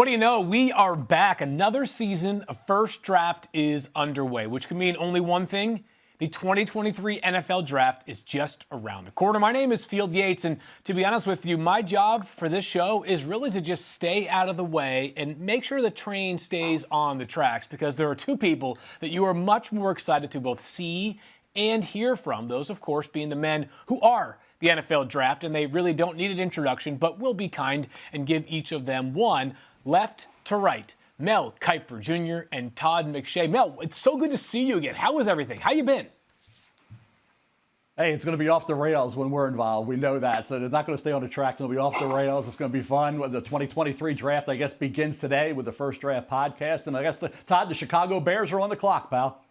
What do you know? We are back. Another season of First Draft is underway, which can mean only one thing. The 2023 NFL Draft is just around the corner. My name is Field Yates, and to be honest with you, my job for this show is really to just stay out of the way and make sure the train stays on the tracks, because there are two people that you are much more excited to both see and hear from. Those, of course, being the men who are the NFL Draft, and they really don't need an introduction, but we'll be kind and give each of them one. Left to right, Mel Kiper Jr. and Todd McShay. Mel, it's so good to see you again. How is everything? How you been? Hey, it's going to be off the rails when we're involved. We know that. So it's not going to stay on the tracks. It'll be off the rails. It's going to be fun. The 2023 draft, I guess, begins today with the First Draft podcast. And I guess, Todd, the Chicago Bears are on the clock, pal.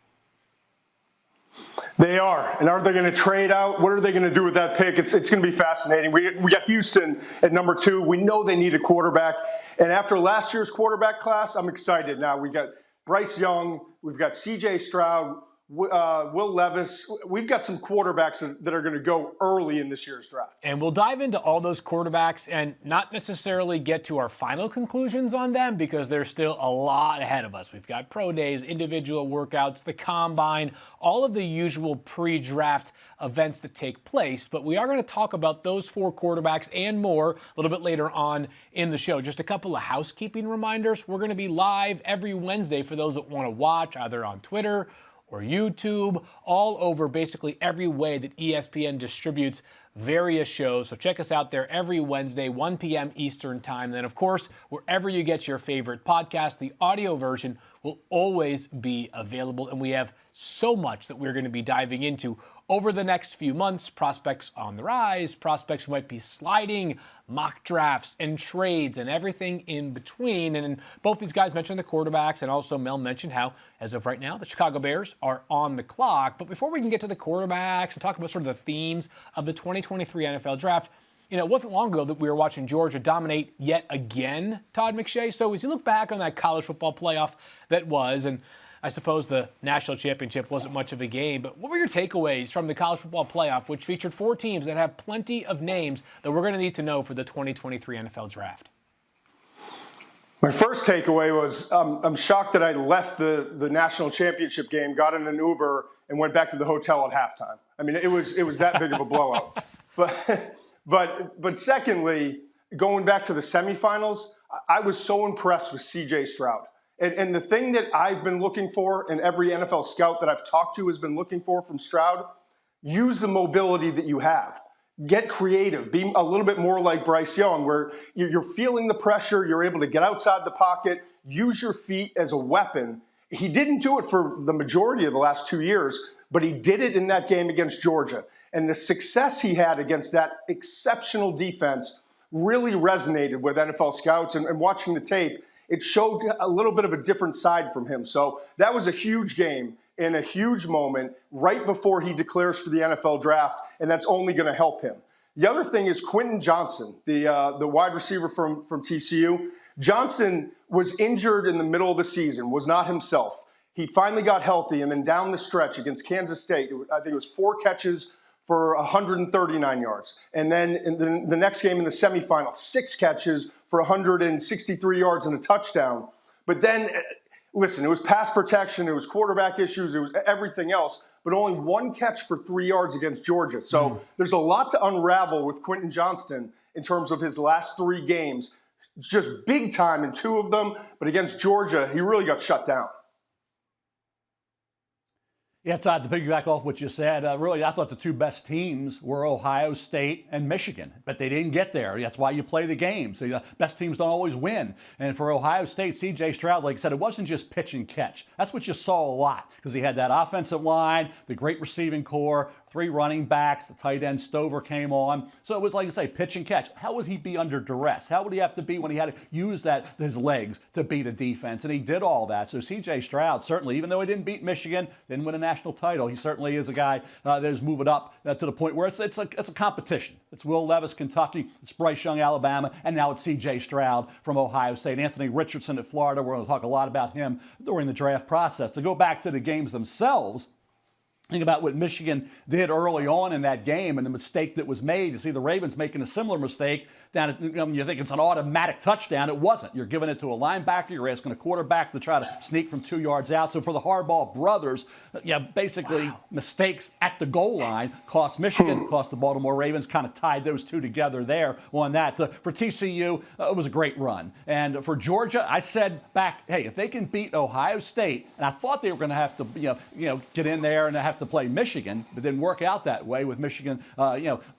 They are. And are they going to trade out? What are they going to do with that pick? It's going to be fascinating. We got Houston at number 2. We know they need a quarterback. And after last year's quarterback class, I'm excited now. We got Bryce Young. We've got C.J. Stroud. Will Levis. We've got some quarterbacks that are going to go early in this year's draft. And we'll dive into all those quarterbacks and not necessarily get to our final conclusions on them, because there's still a lot ahead of us. We've got pro days, individual workouts, the combine, all of the usual pre-draft events that take place. But we are going to talk about those 4 quarterbacks and more a little bit later on in the show. Just a couple of housekeeping reminders. We're going to be live every Wednesday for those that want to watch, either on Twitter or YouTube, all over basically every way that ESPN distributes various shows. So check us out there every Wednesday, 1 p.m. Eastern time. Then, of course, wherever you get your favorite podcast, the audio version will always be available. And we have so much that we're going to be diving into over the next few months. Prospects on the rise, prospects who might be sliding, mock drafts and trades and everything in between. And both these guys mentioned the quarterbacks, and also Mel mentioned how, as of right now, the Chicago Bears are on the clock. But before we can get to the quarterbacks and talk about sort of the themes of the 2023 NFL Draft, you know, it wasn't long ago that we were watching Georgia dominate yet again, Todd McShay. So as you look back on that college football playoff that was, and I suppose the national championship wasn't much of a game, but what were your takeaways from the college football playoff, which featured 4 teams that have plenty of names that we're going to need to know for the 2023 NFL Draft? My first takeaway was I'm shocked that I left the national championship game, got in an Uber, and went back to the hotel at halftime. I mean, it was that big of a blowout. But secondly, going back to the semifinals, I was so impressed with C.J. Stroud. And the thing that I've been looking for, and every NFL scout that I've talked to has been looking for from Stroud, use the mobility that you have. Get creative. Be a little bit more like Bryce Young, where you're feeling the pressure, you're able to get outside the pocket, use your feet as a weapon. He didn't do it for the majority of the last 2 years, but he did it in that game against Georgia. And the success he had against that exceptional defense really resonated with NFL scouts. And watching the tape, it showed a little bit of a different side from him. So that was a huge game and a huge moment right before he declares for the NFL Draft, and that's only going to help him. The other thing is Quentin Johnson, the wide receiver from TCU. Johnson was injured in the middle of the season, was not himself. He finally got healthy, and then down the stretch against Kansas State, I think it was 4 catches for 139 yards. And then in the next game in the semifinal, 6 catches for 163 yards and a touchdown. But then, listen, it was pass protection, it was quarterback issues, it was everything else, but only 1 catch for 3 yards against Georgia. So there's a lot to unravel with Quentin Johnston in terms of his last 3 games. Just big time in 2 of them, but against Georgia, he really got shut down. Yeah, Todd, to piggyback off what you said, really, I thought the 2 best teams were Ohio State and Michigan, but they didn't get there. That's why you play the games. The best teams don't always win. And for Ohio State, C.J. Stroud, like I said, it wasn't just pitch and catch. That's what you saw a lot, because he had that offensive line, the great receiving core, 3 running backs, the tight end Stover came on. So it was, like I say, pitch and catch. How would he be under duress? How would he have to be when he had to use his legs to beat a defense? And he did all that. So C.J. Stroud, certainly, even though he didn't beat Michigan, didn't win a national title, he certainly is a guy that is moving up to the point where it's a competition. It's Will Levis, Kentucky, it's Bryce Young, Alabama, and now it's C.J. Stroud from Ohio State. Anthony Richardson at Florida. We're going to talk a lot about him during the draft process. To go back to the games themselves, Think about what Michigan did early on in that game and the mistake that was made. You see the Ravens making a similar mistake. You think it's an automatic touchdown. It wasn't. You're giving it to a linebacker. You're asking a quarterback to try to sneak from 2 yards out. So for the Harbaugh brothers, basically mistakes at the goal line cost Michigan, cost the Baltimore Ravens, kind of tied those two together there on that. For TCU, it was a great run. And for Georgia, I said back, hey, if they can beat Ohio State, and I thought they were going to have to get in there and have to play Michigan, but didn't work out that way with Michigan,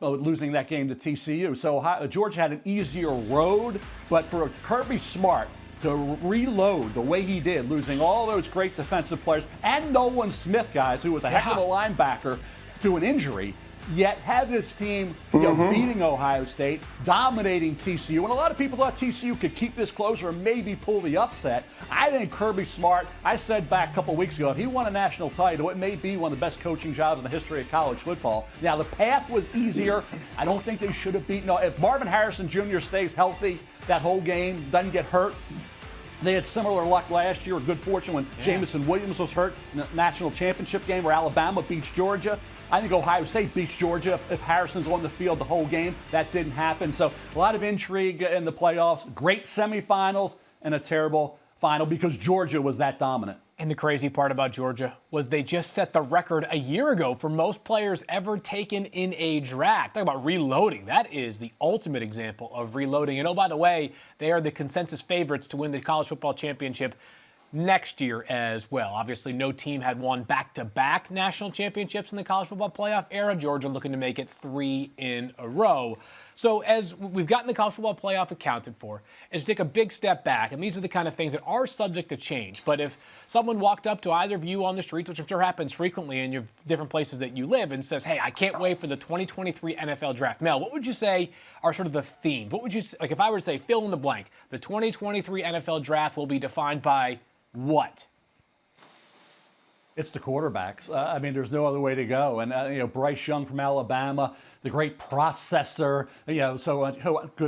losing that game to TCU. So Georgia had an easier road, but for Kirby Smart to reload the way he did, losing all those great defensive players and Nolan Smith, guys, who was a heck of a linebacker, to an injury, yet have this team beating Ohio State, dominating TCU. And a lot of people thought TCU could keep this closer and maybe pull the upset. I think Kirby Smart, I said back a couple weeks ago, if he won a national title, it may be one of the best coaching jobs in the history of college football. Now, the path was easier. I don't think they should have beaten. If Marvin Harrison Jr. stays healthy that whole game, doesn't get hurt, they had similar luck last year, or good fortune when Jamison Williams was hurt in the national championship game where Alabama beats Georgia. I think Ohio State beats Georgia if Harrison's on the field the whole game. That didn't happen. So a lot of intrigue in the playoffs. Great semifinals and a terrible final because Georgia was that dominant. And the crazy part about Georgia was they just set the record a year ago for most players ever taken in a draft. Talk about reloading. That is the ultimate example of reloading. And oh, by the way, they are the consensus favorites to win the college football championship next year as well. Obviously, no team had won back-to-back national championships in the college football playoff era. Georgia looking to make it 3 in a row. So as we've gotten the college football playoff accounted for, as we take a big step back, and these are the kind of things that are subject to change. But if someone walked up to either of you on the streets, which I'm sure happens frequently in your different places that you live, and says, hey, I can't wait for the 2023 NFL draft. Mel, what would you say are sort of the themes? What would you, like if I were to say fill in the blank, the 2023 NFL draft will be defined by what? It's the quarterbacks. There's no other way to go. And, Bryce Young from Alabama, the great processor,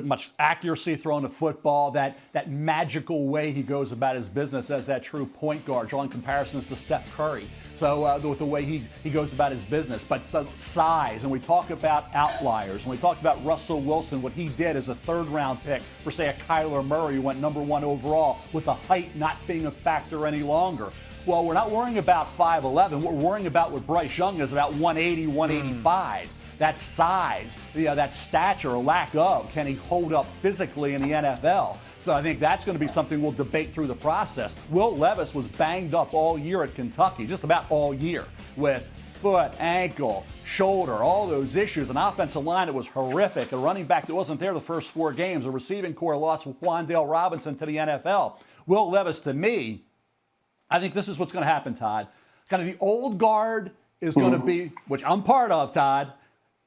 much accuracy throwing the football, that magical way he goes about his business as that true point guard, drawing comparisons to Steph Curry. So with the way he goes about his business. But the size, and we talk about outliers, and we talk about Russell Wilson, what he did as a third-round pick for, say, a Kyler Murray who went #1 overall, with the height not being a factor any longer. Well, we're not worrying about 5'11". What we're worrying about with Bryce Young is about 180, 185. That size, that stature or lack of, can he hold up physically in the NFL? So I think that's going to be something we'll debate through the process. Will Levis was banged up all year at Kentucky, just about all year, with foot, ankle, shoulder, all those issues. An offensive line that was horrific. A running back that wasn't there the first 4 games. A receiving core loss with Wandale Robinson to the NFL. Will Levis, to me, I think this is what's going to happen, Todd. Kind of the old guard is going to be, which I'm part of, Todd,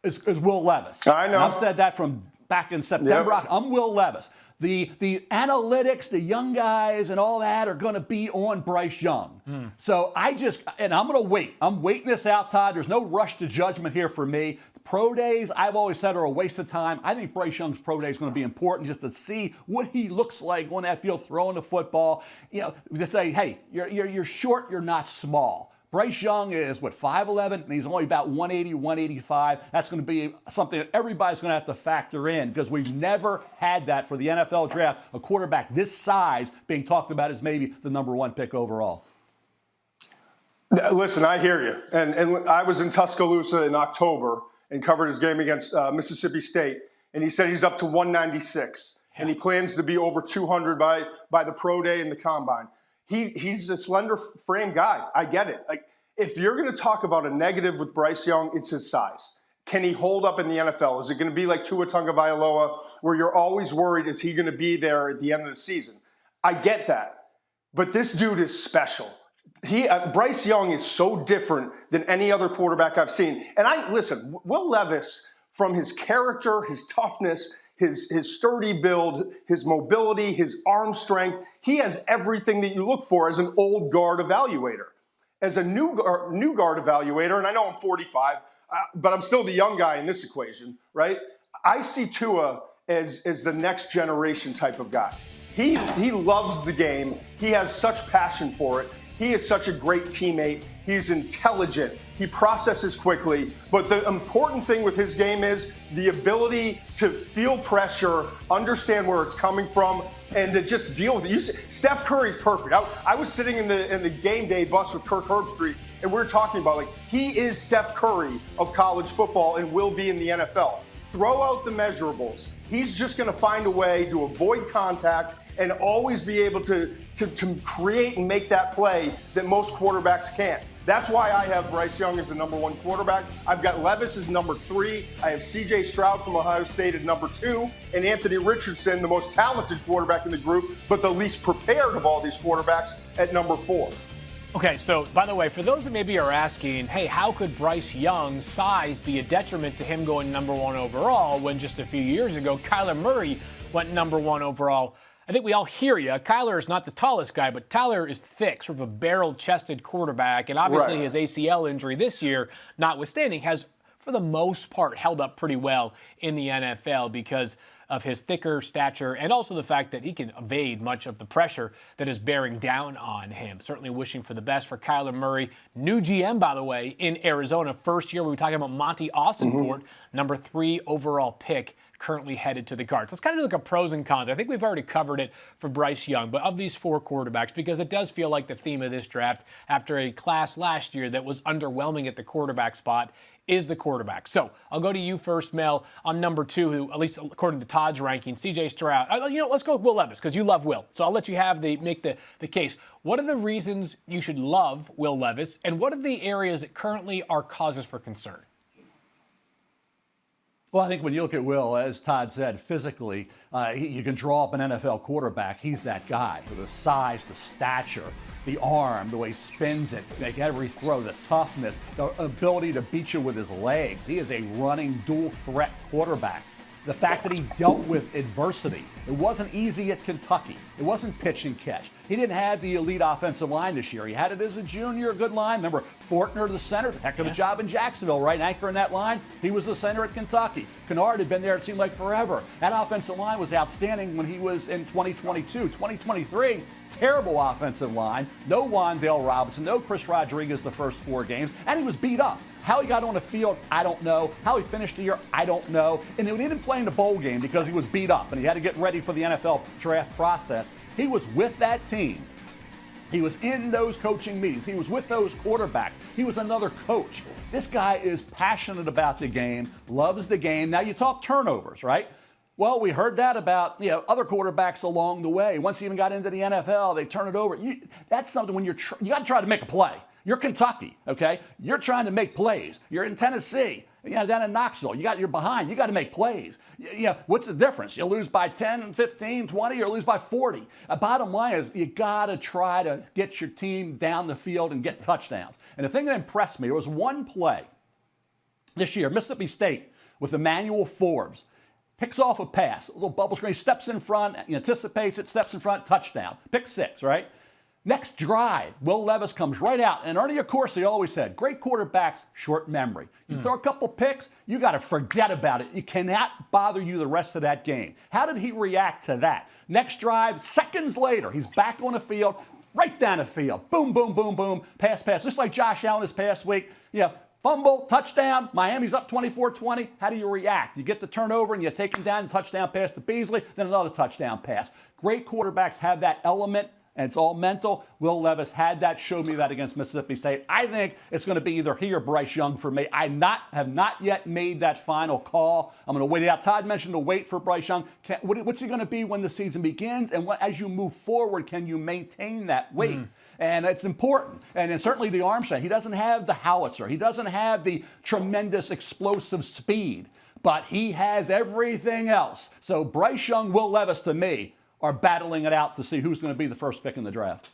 is Will Levis. I know. And I've said that from back in September. Yep. I'm Will Levis. The analytics, the young guys and all that are going to be on Bryce Young. So I'm going to wait. I'm waiting this out, Todd. There's no rush to judgment here for me. Pro days, I've always said, are a waste of time. I think Bryce Young's pro day is going to be important just to see what he looks like on that field throwing the football. To say, hey, you're short, you're not small. Bryce Young is, 5'11", and he's only about 180, 185. That's going to be something that everybody's going to have to factor in because we've never had that for the NFL draft, a quarterback this size being talked about as maybe the #1 pick overall. Listen, I hear you. And I was in Tuscaloosa in October and covered his game against Mississippi State, and he said he's up to 196, and he plans to be over 200 by the pro day and the combine. He's a slender frame guy. I get it. Like, if you're going to talk about a negative with Bryce Young, it's his size. Can he hold up in the NFL? Is it going to be like Tua Tagovailoa, where you're always worried, is he going to be there at the end of the season? I get that. But this dude is special. Bryce Young is so different than any other quarterback I've seen. And listen, Will Levis, from his character, his toughness, his sturdy build, his mobility, his arm strength, he has everything that you look for as an old guard evaluator. As a new guard evaluator, and I know I'm 45, but I'm still the young guy in this equation, right? I see Tua as the next generation type of guy. He loves the game. He has such passion for it. He is such a great teammate. He's intelligent. He processes quickly. But the important thing with his game is the ability to feel pressure, understand where it's coming from, and to just deal with it. Steph Curry's perfect. I was sitting in the game day bus with Kirk Herbstreit, and we were talking about, like, he is Steph Curry of college football and will be in the NFL. Throw out the measurables. He's just going to find a way to avoid contact and always be able to create and make that play that most quarterbacks can't. That's why I have Bryce Young as the #1 quarterback. I've got Levis as #3. I have C.J. Stroud from Ohio State at #2, and Anthony Richardson, the most talented quarterback in the group, but the least prepared of all these quarterbacks, at #4. Okay, so by the way, for those that maybe are asking, hey, how could Bryce Young's size be a detriment to him going #1 overall when just a few years ago Kyler Murray went #1 overall? I think we all hear you. Kyler is not the tallest guy, but Tyler is thick, sort of a barrel-chested quarterback. And obviously his ACL injury this year, notwithstanding, has, for the most part, held up pretty well in the NFL because of his thicker stature and also the fact that he can evade much of the pressure that is bearing down on him. Certainly wishing for the best for Kyler Murray. New GM, by the way, in Arizona. First year we were talking about Monty Austinfort, #3 overall pick, currently headed to the Cards. Let's kind of look at pros and cons. I think we've already covered it for Bryce Young, but of these 4 quarterbacks, because it does feel like the theme of this draft after a class last year that was underwhelming at the quarterback spot is the quarterback. So I'll go to you first, Mel, on #2, who, at least according to Todd's ranking, C.J. Stroud. Let's go with Will Levis, because you love Will. So I'll let you make the case. What are the reasons you should love Will Levis, and what are the areas that currently are causes for concern? Well, I think when you look at Will, as Todd said, physically, you can draw up an NFL quarterback. He's that guy with the size, the stature, the arm, the way he spins it, make every throw, the toughness, the ability to beat you with his legs. He is a running dual threat quarterback. The fact that he dealt with adversity. It wasn't easy at Kentucky. It wasn't pitch and catch. He didn't have the elite offensive line this year. He had it as a junior, a good line. Remember, Fortner, the center, heck of a job in Jacksonville, right? Anchoring that line. He was the center at Kentucky. Kennard had been there, it seemed like, forever. That offensive line was outstanding when he was in 2022. 2023, terrible offensive line. No Wan'Dale Robinson, no Chris Rodriguez the first 4 games, and he was beat up. How he got on the field, I don't know. How he finished the year, I don't know. And he didn't play in the bowl game because he was beat up and he had to get ready for the NFL draft process. He was with that team. He was in those coaching meetings. He was with those quarterbacks. He was another coach. This guy is passionate about the game, loves the game. Now you talk turnovers, right? Well, we heard that about other quarterbacks along the way. Once he even got into the NFL, they turn it over. That's something when you got to try to make a play. You're Kentucky, okay? You're trying to make plays. You're in Tennessee, down in Knoxville. You're behind. You got to make plays. What's the difference? You lose by 10, 15, 20, or lose by 40. Bottom line is you got to try to get your team down the field and get touchdowns. And the thing that impressed me, there was one play this year, Mississippi State, with Emmanuel Forbes. Picks off a pass, a little bubble screen, steps in front, anticipates it, steps in front, touchdown. Pick 6, right? Next drive, Will Levis comes right out. And Ernie Accorsi always said, great quarterbacks, short memory. You throw a couple picks, you got to forget about it. It cannot bother you the rest of that game. How did he react to that? Next drive, seconds later, he's back on the field, right down the field. Boom, boom, boom, boom, pass. Just like Josh Allen this past week. Fumble, touchdown, Miami's up 24-20. How do you react? You get the turnover and you take him down, touchdown pass to Beasley, then another touchdown pass. Great quarterbacks have that element, and it's all mental. Will Levis had that, showed me that against Mississippi State. I think it's going to be either he or Bryce Young for me. I have not yet made that final call. I'm going to wait it out. Todd mentioned to wait for Bryce Young. What's he going to be when the season begins? And as you move forward, can you maintain that weight? And it's important. And then certainly the arm strength. He doesn't have the howitzer. He doesn't have the tremendous explosive speed. But he has everything else. So Bryce Young, Will Levis, to me, are battling it out to see who's going to be the first pick in the draft.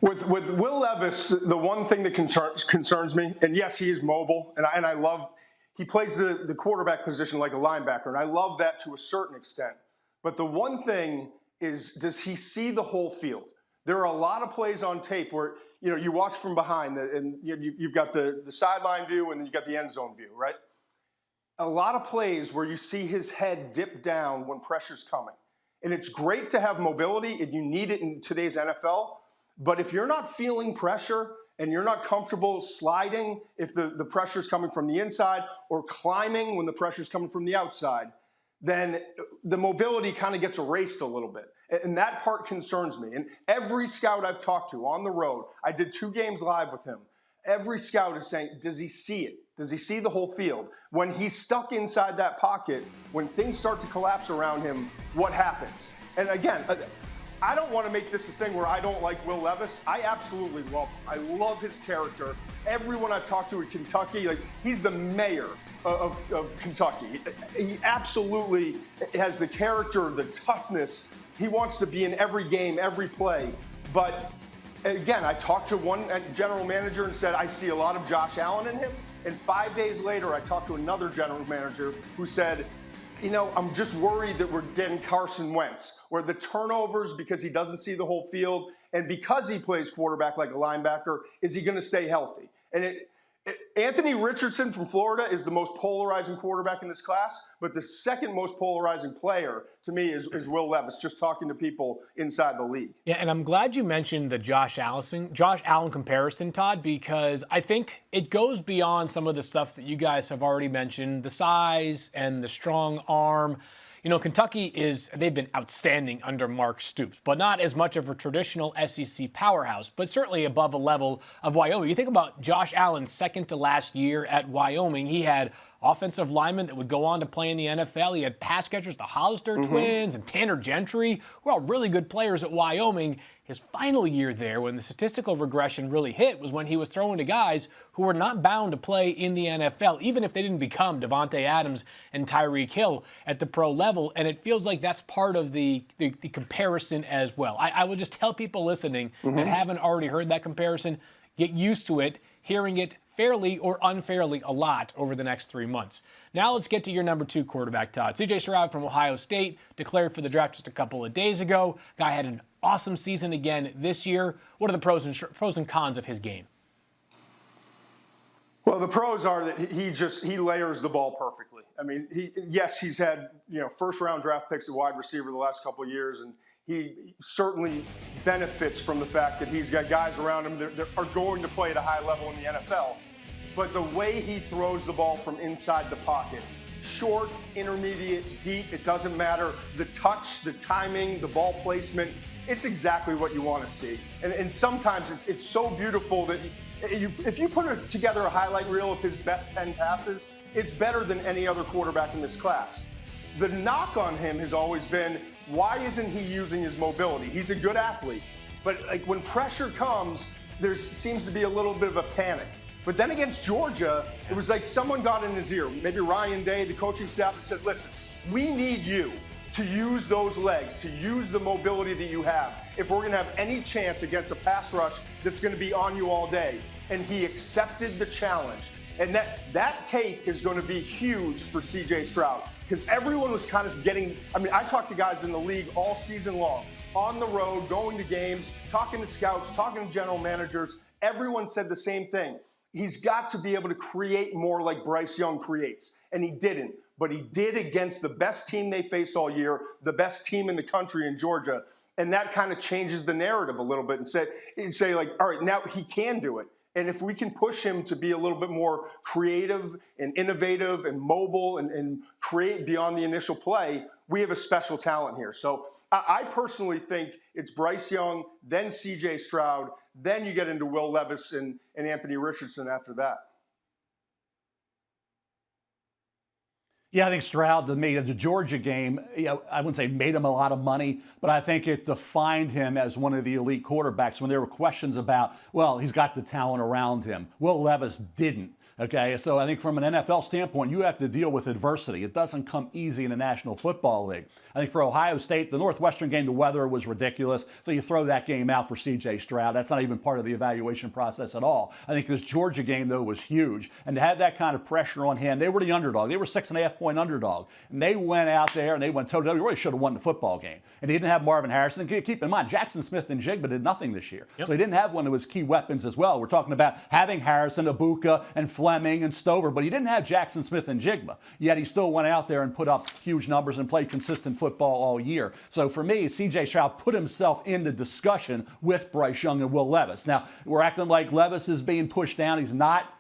With Will Levis, the one thing that concerns me, and yes, he is mobile, and I love, he plays the quarterback position like a linebacker, and I love that to a certain extent. But the one thing is, does he see the whole field? There are a lot of plays on tape where you watch from behind, and you've got the sideline view, and then you've got the end zone view, right? A lot of plays where you see his head dip down when pressure's coming. And it's great to have mobility, and you need it in today's NFL. But if you're not feeling pressure and you're not comfortable sliding if the pressure is coming from the inside or climbing when the pressure is coming from the outside, then the mobility kind of gets erased a little bit. And that part concerns me. And every scout I've talked to on the road, I did 2 games live with him. Every scout is saying, does he see it? Does he see the whole field? When he's stuck inside that pocket, when things start to collapse around him, what happens? And again, I don't want to make this a thing where I don't like Will Levis. I absolutely love him. I love his character. Everyone I've talked to in Kentucky, like, he's the mayor of Kentucky. He absolutely has the character, the toughness. He wants to be in every game, every play. But again, I talked to one general manager and said, I see a lot of Josh Allen in him. And 5 days later, I talked to another general manager who said, you know, I'm just worried that we're getting Carson Wentz, where the turnovers, because he doesn't see the whole field, and because he plays quarterback like a linebacker, is he going to stay healthy? And Anthony Richardson from Florida is the most polarizing quarterback in this class, but the second most polarizing player to me is Will Levis, just talking to people inside the league. Yeah, and I'm glad you mentioned the Josh Allen comparison, Todd, because I think it goes beyond some of the stuff that you guys have already mentioned, the size and the strong arm. You know, Kentucky they've been outstanding under Mark Stoops, but not as much of a traditional SEC powerhouse, but certainly above a level of Wyoming. You think about Josh Allen's second to last year at Wyoming. He had offensive linemen that would go on to play in the NFL. He had pass catchers, the Hollister twins and Tanner Gentry, who are all really good players at Wyoming. His final year there, when the statistical regression really hit, was when he was throwing to guys who were not bound to play in the NFL, even if they didn't become Devontae Adams and Tyreek Hill at the pro level. And it feels like that's part of the comparison as well. I will just tell people listening that haven't already heard that comparison, get used to it, hearing it fairly or unfairly a lot over the next 3 months. Now let's get to your number 2 quarterback, Todd. C.J. Stroud from Ohio State, declared for the draft just a couple of days ago. Guy had an awesome season again this year. What are the pros and cons of his game? Well, the pros are that he layers the ball perfectly. I mean, he's had, first-round draft picks at wide receiver the last couple of years, and he certainly benefits from the fact that he's got guys around him that are going to play at a high level in the NFL. But the way he throws the ball from inside the pocket, short, intermediate, deep, it doesn't matter. The touch, the timing, the ball placement, it's exactly what you want to see. And sometimes it's so beautiful that if you put together a highlight reel of his best 10 passes, it's better than any other quarterback in this class. The knock on him has always been, why isn't he using his mobility? He's a good athlete, but when pressure comes, there seems to be a little bit of a panic. But then against Georgia, it was like someone got in his ear, maybe Ryan Day, the coaching staff, and said, listen, we need you to use those legs, to use the mobility that you have, if we're going to have any chance against a pass rush that's going to be on you all day. And he accepted the challenge. And that tape is going to be huge for C.J. Stroud, because everyone was kind of I talked to guys in the league all season long, on the road, going to games, talking to scouts, talking to general managers. Everyone said the same thing. He's got to be able to create more like Bryce Young creates. And he didn't. But he did against the best team they faced all year, the best team in the country in Georgia. And that kind of changes the narrative a little bit and say like, all right, now he can do it. And if we can push him to be a little bit more creative and innovative and mobile and create beyond the initial play, we have a special talent here. So I personally think it's Bryce Young, then C.J. Stroud, then you get into Will Levis and Anthony Richardson after that. Yeah, I think Stroud, to me, the Georgia game, I wouldn't say made him a lot of money, but I think it defined him as one of the elite quarterbacks when there were questions about, well, he's got the talent around him. Will Levis didn't. Okay, so I think from an NFL standpoint, you have to deal with adversity. It doesn't come easy in the National Football League. I think for Ohio State, the Northwestern game, the weather was ridiculous, so you throw that game out for C.J. Stroud. That's not even part of the evaluation process at all. I think this Georgia game, though, was huge. And to have that kind of pressure on hand, they were the underdog. They were 6.5-point underdog. And they went out there and they went toe-to-toe. They really should have won the football game. And he didn't have Marvin Harrison. And keep in mind, Jackson Smith and Jigba did nothing this year. Yep. So he didn't have one of his key weapons as well. We're talking about having Harrison, Ibuka, and Fleming and Stover, but he didn't have Jackson Smith and Jigma. Yet he still went out there and put up huge numbers and played consistent football all year. So for me, C.J. Stroud put himself in the discussion with Bryce Young and Will Levis. Now, we're acting like Levis is being pushed down. He's not.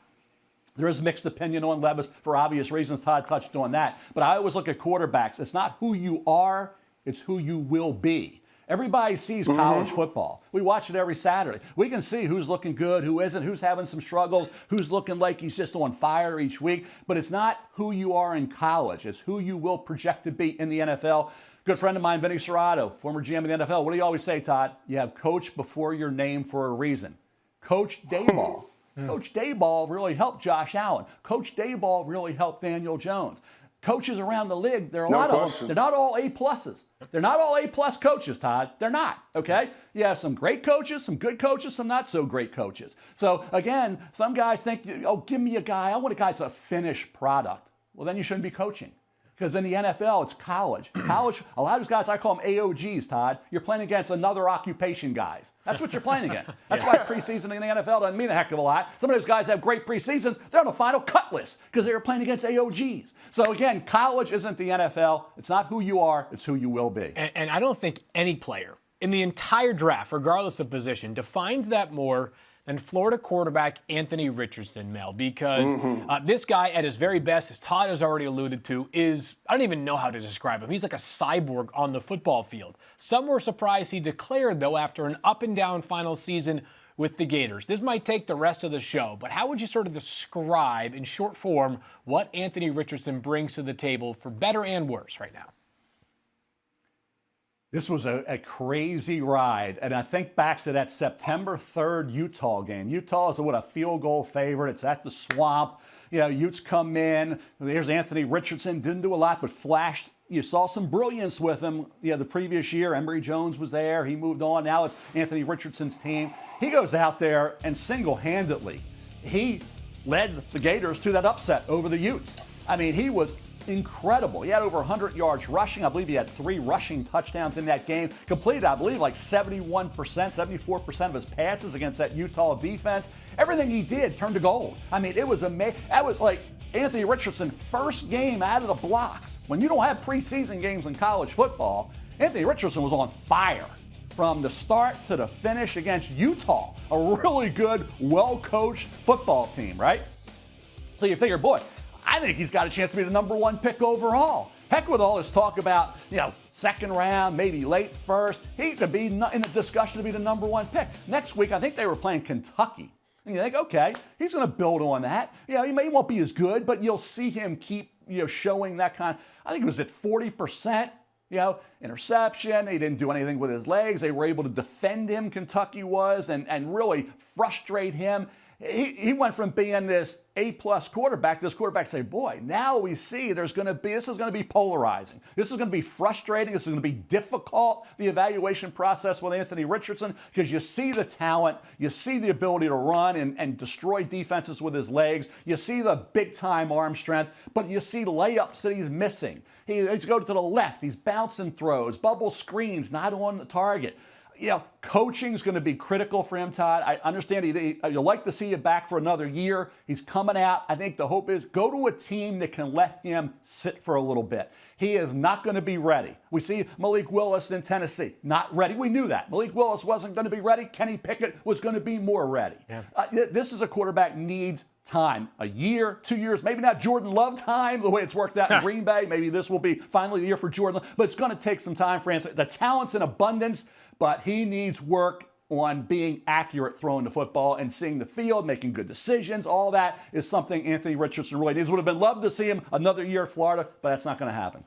There is mixed opinion on Levis for obvious reasons. Todd touched on that. But I always look at quarterbacks. It's not who you are, it's who you will be. Everybody sees college football. We watch it every Saturday. We can see who's looking good, who isn't, who's having some struggles, who's looking like he's just on fire each week. But it's not who you are in college. It's who you will project to be in the NFL. Good friend of mine, Vinny Serrato, former GM of the NFL. What do you always say, Todd? You have coach before your name for a reason. Coach Dayball. Coach Dayball really helped Josh Allen. Coach Dayball really helped Daniel Jones. Coaches around the league, there are a lot of them. They're not all A-pluses. They're not all A-plus coaches, Todd. They're not, okay? You have some great coaches, some good coaches, some not so great coaches. So, again, some guys think, oh, give me a guy. I want a guy that's a finished product. Well, then you shouldn't be coaching. Because in the NFL, it's college. College, a lot of those guys, I call them AOGs, Todd. You're playing against another occupation guys. That's what you're playing against. That's why preseason in the NFL doesn't mean a heck of a lot. Some of those guys have great preseasons. They're on the final cut list because they were playing against AOGs. So, again, college isn't the NFL. It's not who you are. It's who you will be. And I don't think any player in the entire draft, regardless of position, defines that more than Florida quarterback Anthony Richardson, Mel, because this guy at his very best, as Todd has already alluded to, is, I don't even know how to describe him. He's like a cyborg on the football field. Some were surprised he declared, though, after an up-and-down final season with the Gators. This might take the rest of the show, but how would you sort of describe, in short form, what Anthony Richardson brings to the table for better and worse right now? This was a crazy ride, and I think back to that September 3rd Utah game. Utah is a field goal favorite. It's at the Swamp. You know, Utes come in. There's Anthony Richardson. Didn't do a lot, but flashed. You saw some brilliance with him. The previous year, Emory Jones was there. He moved on. Now it's Anthony Richardson's team. He goes out there and single-handedly, he led the Gators to that upset over the Utes. I mean, he was incredible. He had over 100 yards rushing. I believe he had 3 rushing touchdowns in that game. Completed, I believe, like 71%, 74% of his passes against that Utah defense. Everything he did turned to gold. I mean, it was amazing. That was like Anthony Richardson, first game out of the blocks. When you don't have preseason games in college football, Anthony Richardson was on fire from the start to the finish against Utah. A really good, well-coached football team, right? So you figure, boy, I think he's got a chance to be the number 1 pick overall. Heck with all this talk about, second round, maybe late first. He could be in the discussion to be the number 1 pick. Next week, I think they were playing Kentucky. And you think, okay, he's going to build on that. He won't be as good, but you'll see him keep, showing that kind. I think it was at 40%, interception. He didn't do anything with his legs. They were able to defend him, Kentucky was, and really frustrate him. He went from being this A-plus quarterback, this quarterback say, boy, now we see this is going to be polarizing. This is going to be frustrating. This is going to be difficult, the evaluation process with Anthony Richardson, because you see the talent, you see the ability to run and destroy defenses with his legs, you see the big-time arm strength, but you see layups that he's missing. He's going to the left, he's bouncing throws, bubble screens, not on the target. Coaching is going to be critical for him, Todd. I understand you'd like to see you back for another year. He's coming out. I think the hope is go to a team that can let him sit for a little bit. He is not going to be ready. We see Malik Willis in Tennessee, not ready. We knew that. Malik Willis wasn't going to be ready. Kenny Pickett was going to be more ready. Yeah. This is a quarterback needs time. A year, 2 years, maybe not Jordan Love time, the way it's worked out in Green Bay. Maybe this will be finally the year for Jordan Love, but it's going to take some time for Anthony. The talent's in abundance, but he needs work on being accurate throwing the football and seeing the field, making good decisions. All that is something Anthony Richardson really needs. Would have been loved to see him another year at Florida, but that's not going to happen.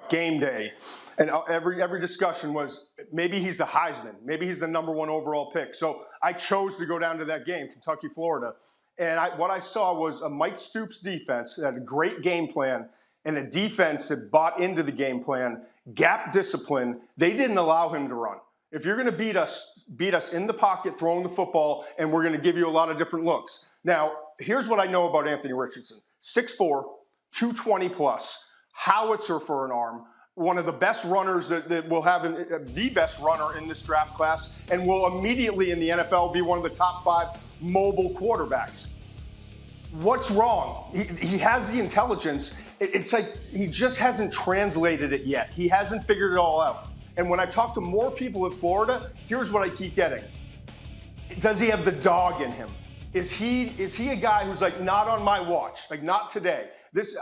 Game day, and every discussion was maybe he's the Heisman, maybe he's the number 1 overall pick. So I chose to go down to that game, Kentucky, Florida, and what I saw was a Mike Stoops defense that had a great game plan and a defense that bought into the game plan, gap discipline. They didn't allow him to run. If you're going to beat us in the pocket, throwing the football, and we're going to give you a lot of different looks. Now, here's what I know about Anthony Richardson: 6'4", 220 plus. Howitzer for an arm, one of the best runners that will have the best runner in this draft class, and will immediately in the NFL be one of the top 5 mobile quarterbacks. What's wrong? He has the intelligence. It's like he just hasn't translated it yet. He hasn't figured it all out. And when I talk to more people at Florida, here's what I keep getting. Does he have the dog in him? Is he a guy who's like, not on my watch, like not today?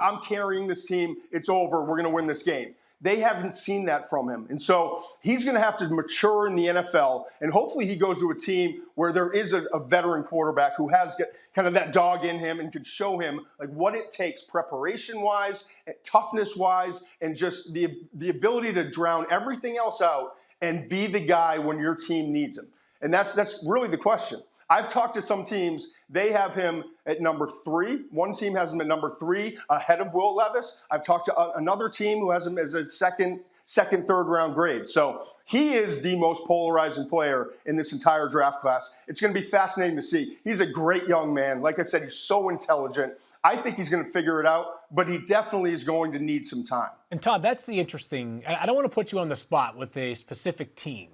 I'm carrying this team. It's over. We're going to win this game. They haven't seen that from him. And so he's going to have to mature in the NFL, and hopefully he goes to a team where there is a veteran quarterback who has kind of that dog in him and can show him like what it takes preparation-wise, toughness-wise, and just the ability to drown everything else out and be the guy when your team needs him. And that's really the question. I've talked to some teams, they have him at number 3. One team has him at number 3 ahead of Will Levis. I've talked to another team who has him as a second, third round grade. So he is the most polarizing player in this entire draft class. It's going to be fascinating to see. He's a great young man. Like I said, he's so intelligent. I think he's going to figure it out, but he definitely is going to need some time. And Todd, that's the interesting, I don't want to put you on the spot with a specific team.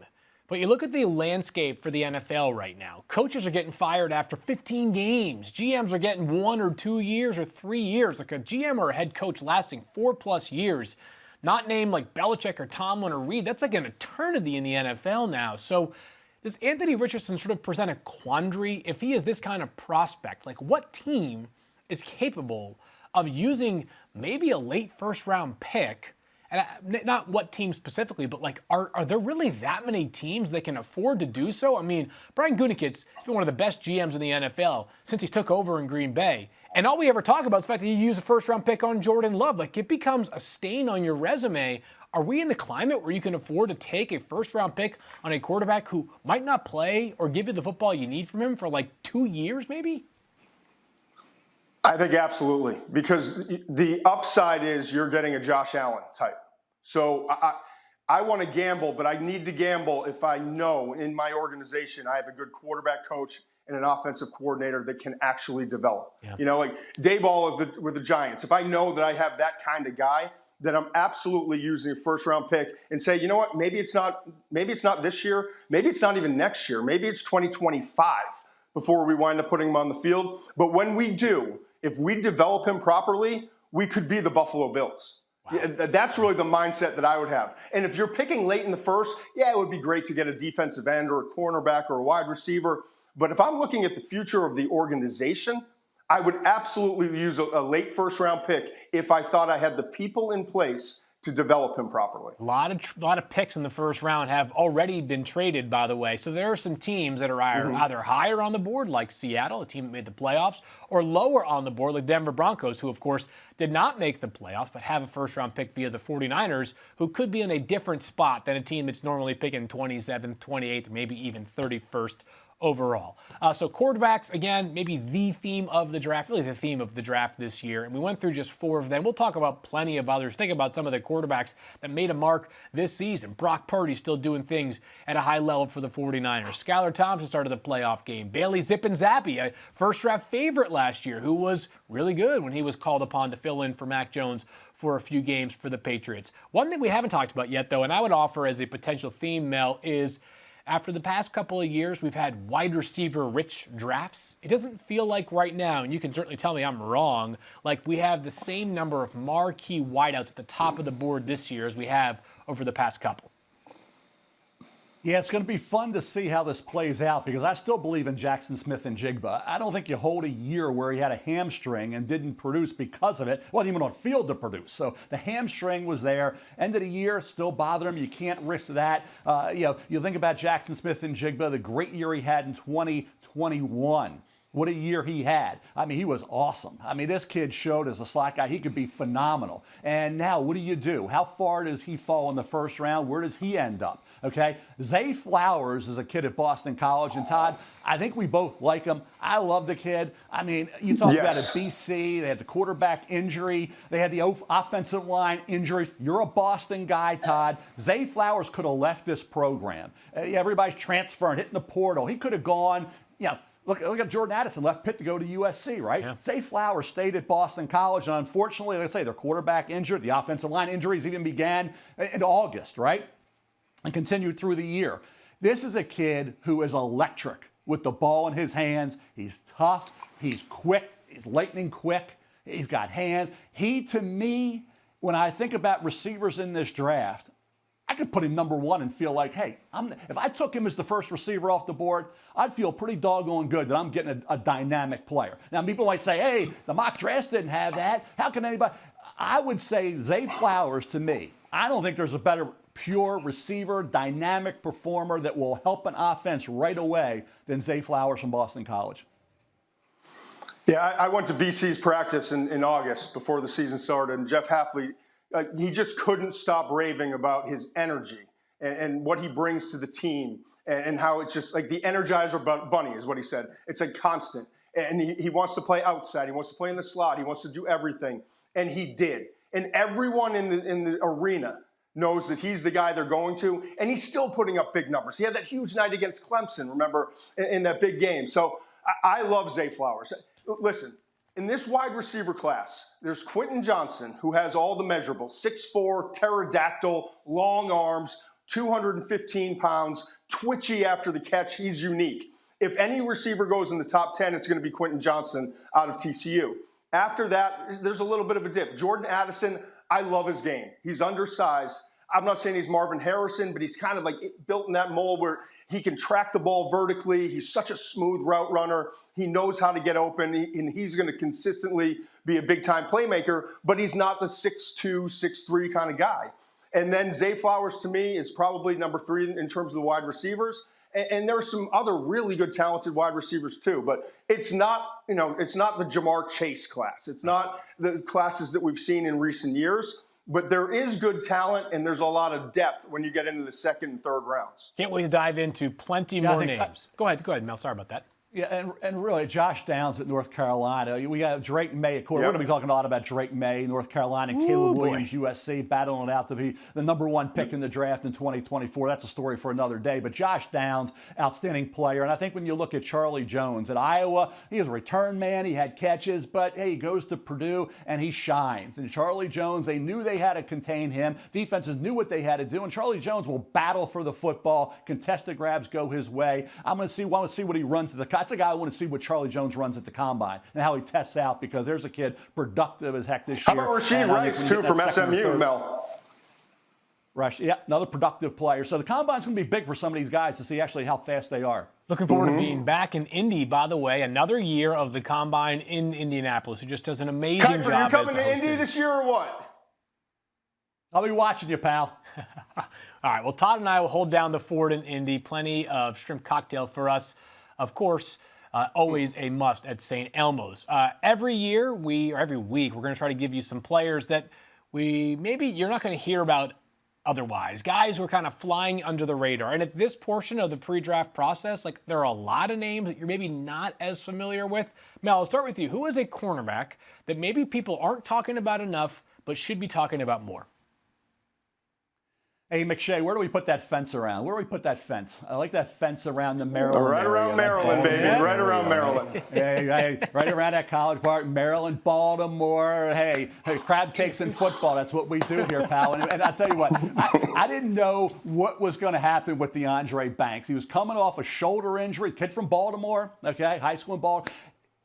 But you look at the landscape for the NFL right now. Coaches are getting fired after 15 games. GMs are getting 1 or 2 years or 3 years. Like a GM or a head coach lasting 4+ years, not named like Belichick or Tomlin or Reed. That's like an eternity in the NFL now. So does Anthony Richardson sort of present a quandary if he is this kind of prospect? Like what team is capable of using maybe a late first-round pick? And not what team specifically, but like, are there really that many teams that can afford to do so? I mean, Brian Gutekunst has been one of the best GMs in the NFL since he took over in Green Bay. And all we ever talk about is the fact that he used a first-round pick on Jordan Love. Like, it becomes a stain on your resume. Are we in the climate where you can afford to take a first-round pick on a quarterback who might not play or give you the football you need from him for like 2 years maybe? I think absolutely, because the upside is you're getting a Josh Allen type. So I want to gamble, but I need to gamble if I know in my organization I have a good quarterback coach and an offensive coordinator that can actually develop. Yeah. You know, like Dayball with the Giants. If I know that I have that kind of guy, then I'm absolutely using a first-round pick and say, you know what, maybe it's not this year, maybe it's not even next year, maybe it's 2025 before we wind up putting him on the field. But when we do, if we develop him properly, we could be the Buffalo Bills. Wow. Yeah, that's really the mindset that I would have. And if you're picking late in the first, yeah, it would be great to get a defensive end or a cornerback or a wide receiver. But if I'm looking at the future of the organization, I would absolutely use a late first-round pick if I thought I had the people in place to develop him properly. A lot of picks in the first round have already been traded, by the way. So there are some teams that are either higher on the board, like Seattle, a team that made the playoffs, or lower on the board, like Denver Broncos, who, of course, did not make the playoffs, but have a first-round pick via the 49ers, who could be in a different spot than a team that's normally picking 27th, 28th, or maybe even 31st overall. So quarterbacks, again, maybe the theme of the draft, really the theme of the draft this year. And we went through just 4 of them. We'll talk about plenty of others. Think about some of the quarterbacks that made a mark this season. Brock Purdy still doing things at a high level for the 49ers. Skylar Thompson started the playoff game. Bailey Zappi, a first-draft favorite last year, who was really good when he was called upon to fill in for Mac Jones for a few games for the Patriots. One thing we haven't talked about yet, though, and I would offer as a potential theme, Mel, is after the past couple of years, we've had wide receiver-rich drafts. It doesn't feel like right now, and you can certainly tell me I'm wrong, like we have the same number of marquee wideouts at the top of the board this year as we have over the past couple. Yeah, it's going to be fun to see how this plays out because I still believe in Jackson Smith-Njigba. I don't think you hold a year where he had a hamstring and didn't produce because of it. Wasn't even on field to produce. So the hamstring was there. End of the year, still bothered him. You can't risk that. You think about Jackson Smith-Njigba, the great year he had in 2021. What a year he had. I mean, he was awesome. I mean, this kid showed as a slot guy he could be phenomenal. And now, what do? How far does he fall in the first round? Where does he end up? Okay, Zay Flowers is a kid at Boston College. And Todd, I think we both like him. I love the kid. I mean, you talk about at BC, they had the quarterback injury. They had the offensive line injuries. You're a Boston guy, Todd. Zay Flowers could have left this program. Everybody's transferring, hitting the portal. He could have gone, Look at Jordan Addison, left Pitt to go to USC, right? Yeah. Zay Flowers stayed at Boston College, and unfortunately, let's say their quarterback injured, the offensive line injuries even began in August, right? And continued through the year. This is a kid who is electric with the ball in his hands. He's tough, he's quick, he's lightning quick, he's got hands. He, to me, when I think about receivers in this draft, I could put him number one and feel like, hey, if I took him as the first receiver off the board, I'd feel pretty doggone good that I'm getting a dynamic player. Now, people might say, hey, the mock draft didn't have that. How can anybody? I would say Zay Flowers, to me, I don't think there's a better pure receiver, dynamic performer that will help an offense right away than Zay Flowers from Boston College. Yeah, I went to BC's practice in August before the season started, and Jeff Hafley, he just couldn't stop raving about his energy and what he brings to the team and how it's just like the Energizer Bunny is what he said. It's like constant. And he wants to play outside. He wants to play in the slot. He wants to do everything. And he did. And everyone in the arena knows that he's the guy they're going to. And he's still putting up big numbers. He had that huge night against Clemson, remember, in that big game. So I love Zay Flowers. Listen. In this wide receiver class, there's Quentin Johnson, who has all the measurables, 6'4", pterodactyl, long arms, 215 pounds, twitchy after the catch. He's unique. If any receiver goes in the top 10, it's going to be Quentin Johnson out of TCU. After that, there's a little bit of a dip. Jordan Addison, I love his game. He's undersized. I'm not saying he's Marvin Harrison, but he's kind of like built in that mold where he can track the ball vertically. He's such a smooth route runner. He knows how to get open, and he's going to consistently be a big-time playmaker, but he's not the 6'2", 6'3" kind of guy. And then Zay Flowers, to me, is probably number 3 in terms of the wide receivers. And there are some other really good, talented wide receivers, too. But it's not, it's not the Jamar Chase class. It's not the classes that we've seen in recent years. But there is good talent, and there's a lot of depth when you get into the second and third rounds. Can't wait to dive into plenty more names. Go ahead, Mel. Sorry about that. Yeah, and really, Josh Downs at North Carolina. We got Drake May at quarterback. We're going to be talking a lot about Drake May, North Carolina, and Caleb Williams, USC, battling it out to be the number 1 pick in the draft in 2024. That's a story for another day. But Josh Downs, outstanding player. And I think when you look at Charlie Jones at Iowa, he was a return man. He had catches, but hey, he goes to Purdue and he shines. And Charlie Jones, they knew they had to contain him. Defenses knew what they had to do, and Charlie Jones will battle for the football. Contested grabs go his way. I want to see what he runs to the. That's a guy I want to see what Charlie Jones runs at the combine and how he tests out, because there's a kid productive as heck this year. How about Rasheed Rice, too, from SMU, Mel? Yeah, another productive player. So the combine's going to be big for some of these guys to see actually how fast they are. Looking forward to being back in Indy, by the way. Another year of the combine in Indianapolis, who just does an amazing job. Kiper, you're coming to Indy this year or what? I'll be watching you, pal. All right, well, Todd and I will hold down the fort in Indy. Plenty of shrimp cocktail for us, of course. Always a must at St. Elmo's. Every week, we're going to try to give you some players that maybe you're not going to hear about otherwise. Guys who are kind of flying under the radar. And at this portion of the pre-draft process, there are a lot of names that you're maybe not as familiar with. Mel, I'll start with you. Who is a cornerback that maybe people aren't talking about enough but should be talking about more? Hey, McShay, where do we put that fence around? Where do we put that fence? I like that fence around the Maryland Right around Maryland, baby. Right around Maryland. Hey, right around that College Park, Maryland, Baltimore. Hey, crab cakes and football. That's what we do here, pal. And I'll tell you what, I didn't know what was going to happen with DeAndre Banks. He was coming off a shoulder injury, kid from Baltimore, okay, high school in Baltimore.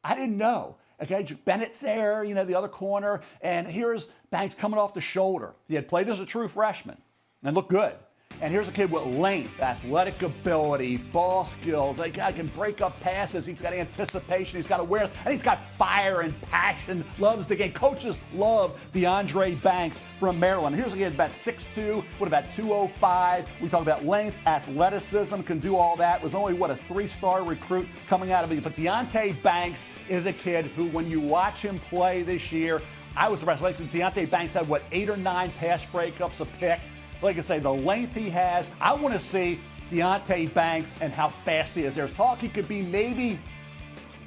I didn't know. Okay, Bennett's there, the other corner, and here's Banks coming off the shoulder. He had played as a true freshman and looked good. And here's a kid with length, athletic ability, ball skills. That guy can break up passes. He's got anticipation. He's got awareness. And he's got fire and passion. Loves the game. Coaches love DeAndre Banks from Maryland. Here's a kid about 6'2", what about 205. We talk about length, athleticism, can do all that. Was only, a 3-star recruit coming out of it. But Deontay Banks is a kid who, when you watch him play this year, I was surprised. Deontay Banks had, 8 or 9 pass breakups a pick. Like I say, the length he has, I want to see Deontay Banks and how fast he is. There's talk he could be maybe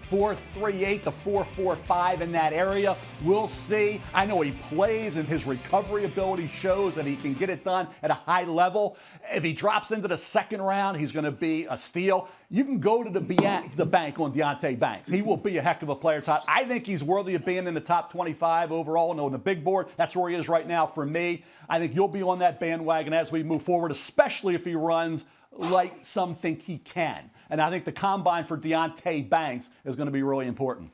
4.38 to 4.45 in that area. We'll see. I know he plays and his recovery ability shows that he can get it done at a high level. If he drops into the second round, he's going to be a steal. You can go to the bank on Deonte Banks. He will be a heck of a player, Todd. I think he's worthy of being in the top 25 overall. No, on the big board, that's where he is right now for me. I think you'll be on that bandwagon as we move forward, especially if he runs like some think he can. And I think the combine for Deonte Banks is going to be really important.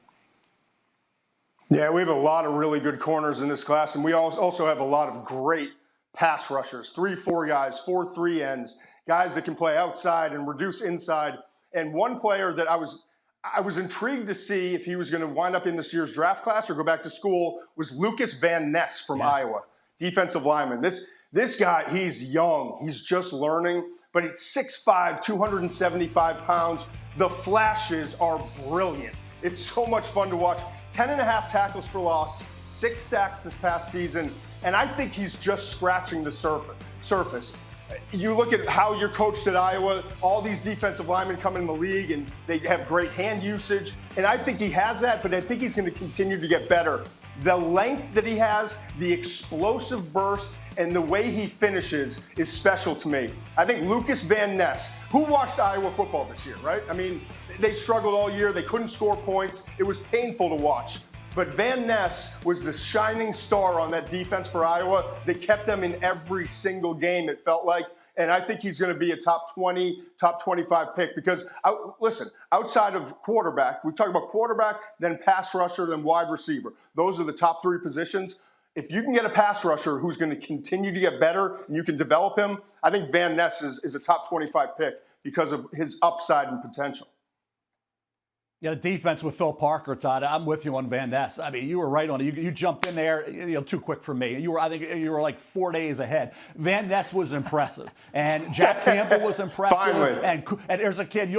Yeah, we have a lot of really good corners in this class, and we also have a lot of great pass rushers, 3-4 guys, 4-3 ends, guys that can play outside and reduce inside. And one player that I was intrigued to see if he was going to wind up in this year's draft class or go back to school was Lucas Van Ness from Iowa, defensive lineman. This guy, he's young. He's just learning, but he's 6'5", 275 pounds. The flashes are brilliant. It's so much fun to watch. 10.5 tackles for loss, 6 sacks this past season, and I think he's just scratching the surface. You look at how you're coached at Iowa, all these defensive linemen come in the league and they have great hand usage, and I think he has that, but I think he's going to continue to get better. The length that he has, the explosive burst, and the way he finishes is special to me. I think Lucas Van Ness, who watched Iowa football this year, right? I mean, they struggled all year. They couldn't score points. It was painful to watch. But Van Ness was the shining star on that defense for Iowa that kept them in every single game, it felt like. And I think he's going to be a top 20, top 25 pick because, listen, outside of quarterback, we've talked about quarterback, then pass rusher, then wide receiver. Those are the top 3 positions. If you can get a pass rusher who's going to continue to get better and you can develop him, I think Van Ness is a top 25 pick because of his upside and potential. Yeah, the defense with Phil Parker, Todd. I'm with you on Van Ness. I mean, you were right on it. You jumped in there, too quick for me. I think you were like 4 days ahead. Van Ness was impressive, and Jack Campbell was impressive. Finally. And there's a kid.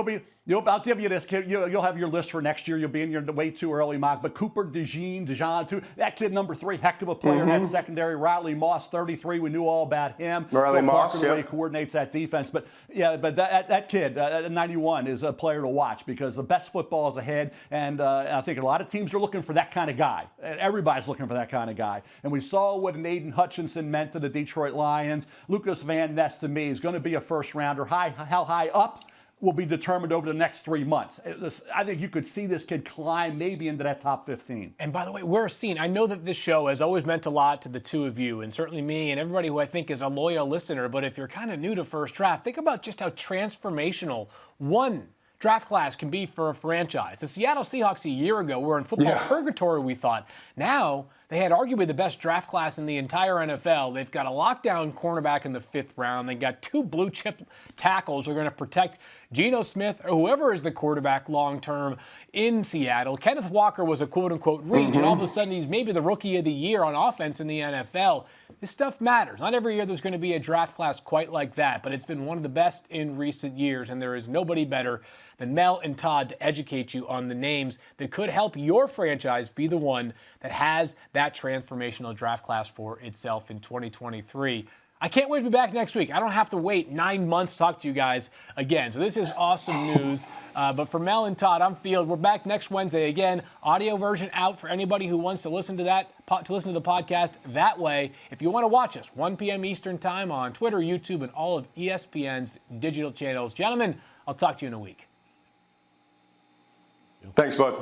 I'll give you this kid. You'll have your list for next year. You'll be in your way too early mock. But Cooper DeJean, too. That kid, number 3, heck of a player in that secondary. Riley Moss, 33. We knew all about him. Riley Moss, Parker, the way he coordinates that defense. But that kid, 91, is a player to watch because the best football is ahead. And I think a lot of teams are looking for that kind of guy. Everybody's looking for that kind of guy. And we saw what an Aiden Hutchinson meant to the Detroit Lions. Lucas Van Ness, to me, is going to be a first-rounder. How high up will be determined over the next 3 months. I think you could see this kid climb maybe into that top 15. And by the way, we're seeing, I know that this show has always meant a lot to the two of you, and certainly me and everybody who I think is a loyal listener, but if you're kind of new to First Draft, think about just how transformational one draft class can be for a franchise. The Seattle Seahawks a year ago were in football purgatory, we thought. Now, they had arguably the best draft class in the entire NFL. They've got a lockdown cornerback in the 5th round. They've got 2 blue-chip tackles who are going to protect Geno Smith or whoever is the quarterback long-term in Seattle. Kenneth Walker was a quote-unquote reach, and all of a sudden he's maybe the rookie of the year on offense in the NFL. This stuff matters. Not every year there's going to be a draft class quite like that, but it's been one of the best in recent years, and there is nobody better than Mel and Todd to educate you on the names that could help your franchise be the one that has that transformational draft class for itself in 2023. I can't wait to be back next week. I don't have to wait 9 months to talk to you guys again. So this is awesome news. But for Mel and Todd, I'm Field. We're back next Wednesday again. Audio version out for anybody who wants to listen to the podcast that way. If you want to watch us, 1 p.m. Eastern time on Twitter, YouTube, and all of ESPN's digital channels. Gentlemen, I'll talk to you in a week. Thanks, bud.